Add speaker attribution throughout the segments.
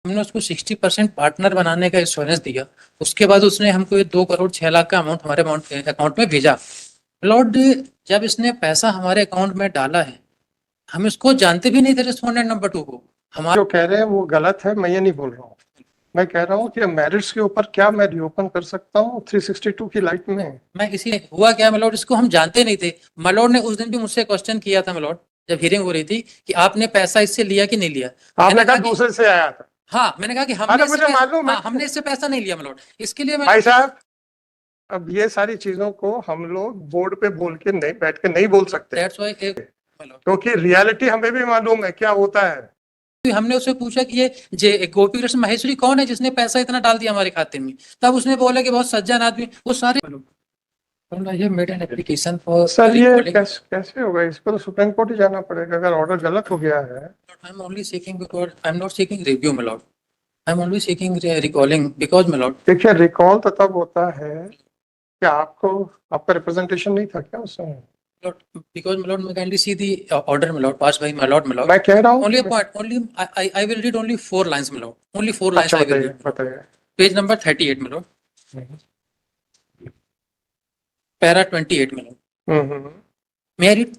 Speaker 1: हमने उसको 60% पार्टनर बनाने का एश्योरेंस दिया। उसके बाद उसने हमको ये 2 करोड़ 6 लाख का अमाउंट हमारे अकाउंट में भेजा। लॉर्ड, जब इसने पैसा हमारे अकाउंट में डाला है, हम इसको जानते भी नहीं थे रिस्पोंडेंट नंबर 2 को। हमारा
Speaker 2: जो कह रहे हैं वो गलत है, मैं ये नहीं बोल रहा हूँ। मैं कह रहा हूँ कि मेरिट्स के ऊपर क्या मैं रीओपन कर सकता हूँ 362 की लाइट में।
Speaker 1: मैं इसी हुआ क्या मलोड, इसको हम जानते नहीं थे। मलोड ने उस दिन भी मुझसे क्वेश्चन किया था मलोड, जब हियरिंग हो रही थी, कि आपने पैसा इससे लिया कि नहीं लिया।
Speaker 2: आपने कहा दूसरे से आया था।
Speaker 1: हाँ, मैंने कहा कि
Speaker 2: अरे मुझे मालूम है।
Speaker 1: हमने इससे पैसा नहीं लिया मलोड। इसके लिए
Speaker 2: भाई साहब, अब ये सारी चीजों को हम लोग बोर्ड पे बोल के नहीं, बैठ के नहीं बोल सकते, क्योंकि रियलिटी हमें भी मालूम है क्या होता है।
Speaker 1: हमने उससे पूछा कि ये गोपी कृष्ण महेश्वरी कौन है जिसने पैसा इतना डाल दिया हमारे खाते में। तब उसने बोला कि बहुत सज्जन आदमी, वो सारे ये made an application for.
Speaker 2: Sir ये कैसे होगा? इसको तो सुप्रीम कोर्ट ही जाना पड़ेगा अगर ऑर्डर गलत हो गया है।
Speaker 1: I am only seeking because I am not seeking review my lord. I am only seeking recalling because my lord.
Speaker 2: देखिए, रिकॉल तो तब होता है कि आपका रिप्रेजेंटेशन नहीं था क्या उस समय?
Speaker 1: Because my lord, may kindly see the order, my lord, passed by my lord, my lord.
Speaker 2: मैं कह रहा हूँ
Speaker 1: Only a point, only I will read only 4 lines, my lord. Only 4 lines I will read.
Speaker 2: बताइए।
Speaker 1: Page number 38, my lord. Para 28, my lord. May I read?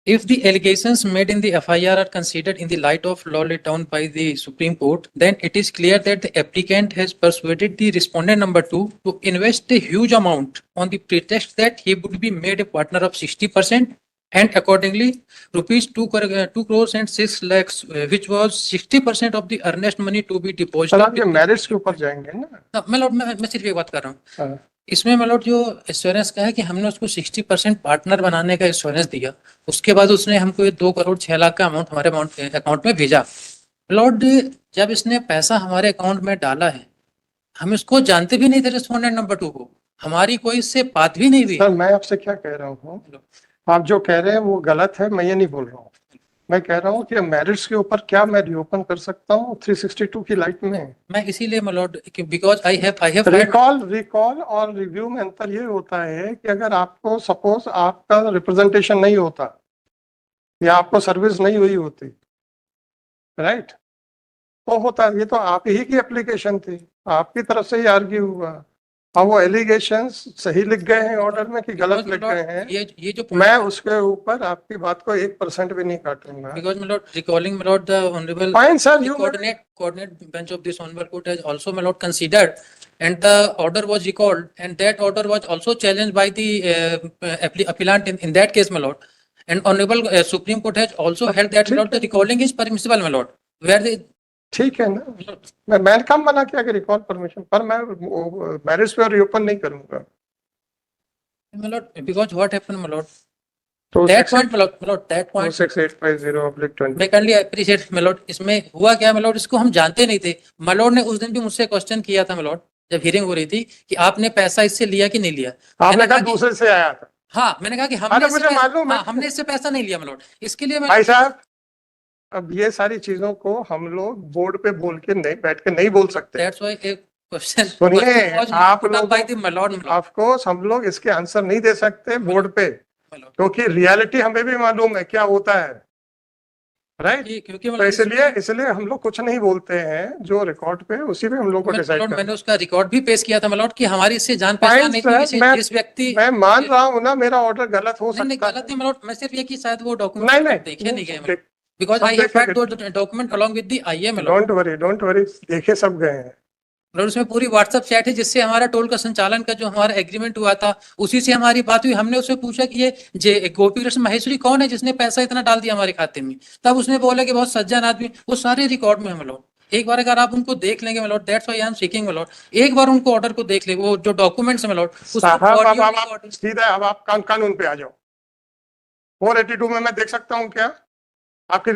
Speaker 1: If the allegations made in the FIR are considered in the light of law laid down by the Supreme Court, then it is clear that the applicant has persuaded the respondent number 2 to invest a huge amount on the pretext that he would be made a partner of 60%, and accordingly rupees 2 crores and 6 lakhs, which was 60% of the earnest money to be deposited.
Speaker 2: Sir, आप ये merits के ऊपर जाएंगे ना?
Speaker 1: मैं सिर्फ एक बात कर रहा हूँ। इसमें मतलब जो एश्योरेंस का है कि हमने उसको 60% पार्टनर बनाने का एश्योरेंस दिया। उसके बाद उसने हमको ये 2 करोड़ 6 लाख का अमाउंट हमारे अकाउंट में भेजा। लॉर्ड, जब इसने पैसा हमारे अकाउंट में डाला है, हम इसको जानते भी नहीं थे रिस्पोंडेंट नंबर 2 को। हमारी कोई इससे बात भी नहीं हुई।
Speaker 2: सर, मैं आपसे क्या कह रहा हूँ, आप जो कह रहे हैं वो गलत है, मैं ये नहीं बोल रहा हूँ। मैं कह रहा हूँ कि मेरिट्स के ऊपर क्या मैं रीओपन कर सकता हूँ 362 की लाइट में।
Speaker 1: मैं इसीलिए मलॉर्ड, बिकॉज आई हैव
Speaker 2: रिकॉल और रिव्यू में अंतर ये होता है कि अगर आपको सपोज आपका रिप्रेजेंटेशन नहीं होता या आपको सर्विस नहीं हुई होती, राइट, तो होता, ये तो आप ही की एप्लीकेशन थी, आपकी तरफ से ही आर्ग्यू हुआ। अब वो एलिगेशंस सही लिख गए हैं ऑर्डर में कि गलत लिख गए हैं,
Speaker 1: ये जो
Speaker 2: मैं उसके ऊपर आपकी बात को 1% भी नहीं काटूंगा।
Speaker 1: Because my lord, recalling my lord, the honorable
Speaker 2: Fine, sir, you
Speaker 1: coordinate bench of this honorable court has also my lord considered, and the order was recalled, and that order was also challenged by the appellant in that case, my lord. And honorable Supreme Court has also held that my lord, the recalling is permissible, my lord. Where the
Speaker 2: ठीक है ना, मैं कम बना किया कि recall permission पर मैं marriage पे रीओपन नहीं करूंगा।
Speaker 1: my lord, because what happened, my lord?
Speaker 2: तो
Speaker 1: that point, my lord, that point
Speaker 2: 26850/20
Speaker 1: मैं kindly appreciate, my lord. इसमें हुआ क्या, my lord, इसको हम जानते नहीं थे। my lord ने उस दिन भी मुझसे क्वेश्चन किया था, my lord, जब हियरिंग हो रही थी, कि आपने पैसा इससे लिया कि नहीं लिया।
Speaker 2: आपने कहा दूसरे से आया था।
Speaker 1: हाँ, मैंने कहा कि हमने इससे पैसा नहीं लिया, my lord। इसके लिए
Speaker 2: भाई साहब, अब ये सारी चीजों को हम लोग बोर्ड पे बोल के नहीं, बैठ के नहीं बोल सकते।
Speaker 1: That's why एक क्वेश्चन
Speaker 2: सुनिए, आप लोग
Speaker 1: ऑफ
Speaker 2: कोर्स हम लोग इसके आंसर नहीं दे सकते बोर्ड पे, क्योंकि रियलिटी हमें भी मालूम है क्या होता है, राइट। तो इसलिए हम लोग कुछ नहीं बोलते हैं, जो रिकॉर्ड पे उसी पे हम लोग को डिसाइड करना।
Speaker 1: मैंने उसका रिकॉर्ड भी पेश किया था मलॉट, कि हमारी इससे जान पहचान नहीं थी। इस व्यक्ति,
Speaker 2: मैं मान रहा हूँ ना, मेरा ऑर्डर गलत हो सकता है।
Speaker 1: नहीं, गलत नहीं मलॉट, मैं सिर्फ ये कि शायद वो डॉक्यूमेंट
Speaker 2: नहीं
Speaker 1: देखे नहीं गए, because I have had those document along with the IA,
Speaker 2: don't worry, देखे सब गए हैं।
Speaker 1: और उसमें पूरी व्हाट्सएप चैट है, जिससे हमारा टोल का संचालन का जो हमारा एग्रीमेंट हुआ था, उसी से हमारी बात हुई। हमने उससे पूछा कि ये गोपी कृष्ण महेश्वरी कौन है जिसने पैसा इतना डाल दिया हमारे खाते में। तब उसने बोला कि बहुत सज्जन आदमी, वो सारे रिकॉर्ड में है मलॉट। एक बार अगर आप उनको देख लेंगे Malout, that's why I am seeking Malout, एक बार उनको ऑर्डर को देख ले, वो जो डॉक्यूमेंट्स है मलॉट,
Speaker 2: सीधा अब आप कानून पे आ जाओ। 482 में मैं देख सकता हूँ क्या आपकी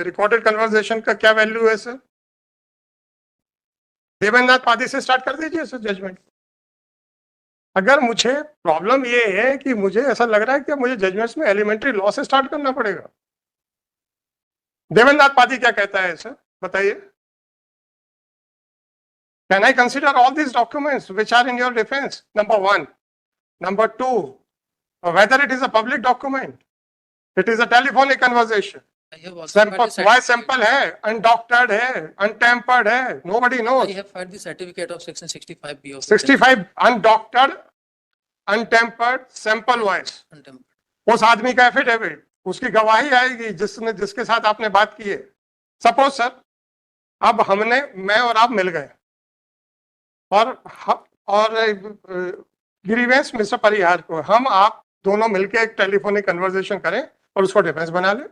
Speaker 2: रिकॉर्डेड कन्वर्सेशन का क्या वैल्यू है सर? देवेंद्र पादी से स्टार्ट कर दीजिए सर जजमेंट। अगर मुझे प्रॉब्लम ये है कि मुझे ऐसा लग रहा है कि मुझे जजमेंट्स में एलिमेंट्री लॉ से स्टार्ट करना पड़ेगा। देवेंद्र पादी क्या कहता है सर, बताइए। Can I consider all these documents which are in your defence? Number 1. Number 2, whether it is a public document, it is a telephonic conversation,
Speaker 1: I have also
Speaker 2: Sample,
Speaker 1: filed the
Speaker 2: why
Speaker 1: certificate.
Speaker 2: sample है, undocumented है, untampered है, nobody
Speaker 1: I
Speaker 2: knows.
Speaker 1: have filed the certificate of section 65B of
Speaker 2: 65 undocumented, untampered, sample wise.
Speaker 1: Untempered.
Speaker 2: उस आदमी का affidavit, उसकी गवाही आएगी जिसके साथ आपने बात की है. सपोज सर, अब मैं और आप मिल गए और ग्रीवेंस मिस्टर परिहार को हम आप दोनों मिलके एक टेलीफोनिक कन्वर्सेशन करें और उसको डिफेंस बना ले.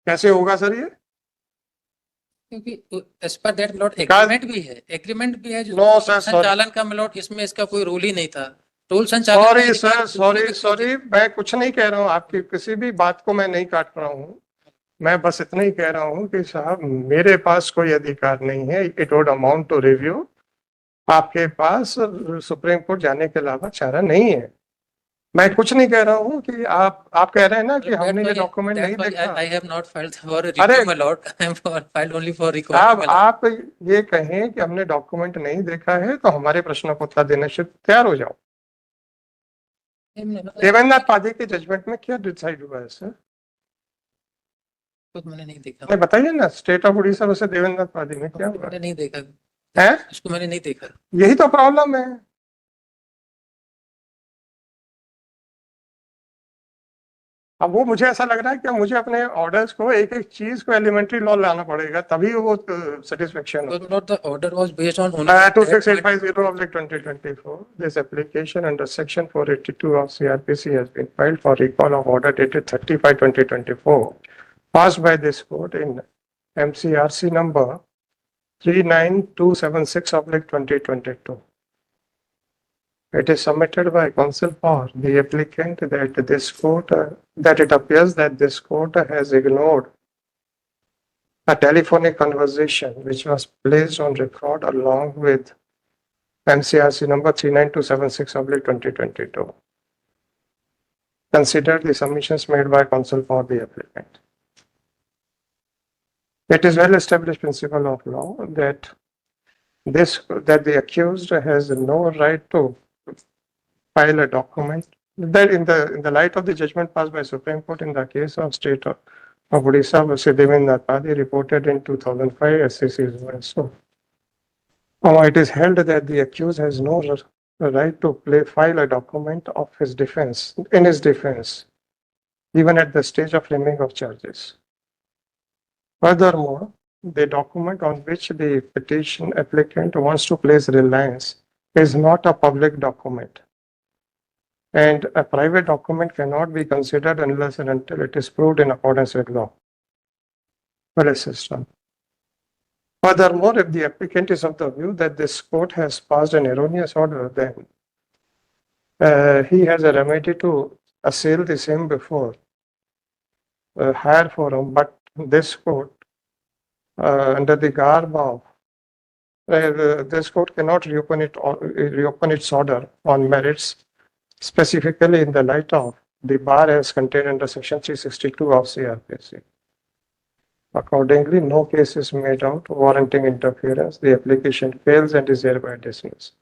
Speaker 2: कैसे होगा सर ये?
Speaker 1: क्योंकि एज पर दैट मिलोट एग्रीमेंट भी है जो
Speaker 2: No, sir, sorry.
Speaker 1: संचालन का मिलोट, इसमें इसका कोई रूल ही नहीं था. रूल संचालन
Speaker 2: सॉरी मैं कुछ नहीं कह रहा हूँ, आपकी किसी भी बात को मैं नहीं काट रहा हूँ. मैं बस इतना ही कह रहा हूँ कि साहब मेरे पास कोई अधिकार नहीं है. It would amount to review. आपके पास सुप्रीम कोर्ट जाने के अलावा चारा नहीं है. मैं कुछ नहीं कह रहा हूँ कि आप कह रहे हैं ना कि हमने ये डॉक्यूमेंट नहीं देखा.
Speaker 1: I have not filed for a
Speaker 2: अरे!
Speaker 1: review, my lord. I have filed only for recall.
Speaker 2: अब आप ये कहें कि हमने डॉक्यूमेंट नहीं देखा है तो हमारे प्रश्नों को उत्तर देने से तैयार हो जाओ. देवेंद्र पादी के जजमेंट में क्या डिसाइड हुआ है सर?
Speaker 1: मैंने नहीं देखा.
Speaker 2: नहीं बताइए ना, स्टेट ऑफ उड़ीसा से देवेंद्र पादी में क्या हुआ
Speaker 1: मैंने नहीं देखा
Speaker 2: है?
Speaker 1: इसको मैंने नहीं देखा.
Speaker 2: यही तो प्रॉब्लम है. अब वो मुझे ऐसा लग रहा है कि मुझे अपने ऑर्डर्स को एक एक चीज को एलिमेंट्री लॉ लाना पड़ेगा तभी वो सेटिस्फेक्शन हो.
Speaker 1: Not the order was based on only
Speaker 2: 26850/2024. This application under section 482 of CRPC has been filed for recall of order dated 30/5/2024 passed by this court in MCRC number 39276/2022. It is submitted by counsel for the applicant that this court, that it appears that this court has ignored a telephonic conversation which was placed on record along with MCRC number 39276/2022. Consider the submissions made by counsel for the applicant. It is well established principle of law that the accused has no right to file a document. That in the light of the judgment passed by Supreme Court in the case of State of Odisha versus Devendra Padi reported in 2005 SCC is well. So, it is held that the accused has no right to file a document of his defense, in his defense, even at the stage of framing of charges. Furthermore, the document on which the petition applicant wants to place reliance is not a public document. And a private document cannot be considered unless and until it is proved in accordance with law. Well, system. Furthermore, if the applicant is of the view that this court has passed an erroneous order, then he has a remedy to assail the same before a higher forum, but this court, under the garb of this court cannot reopen its order on merits, specifically in the light of the bar as contained under section 362 of CRPC. Accordingly, no case is made out warranting interference. The application fails and is hereby dismissed.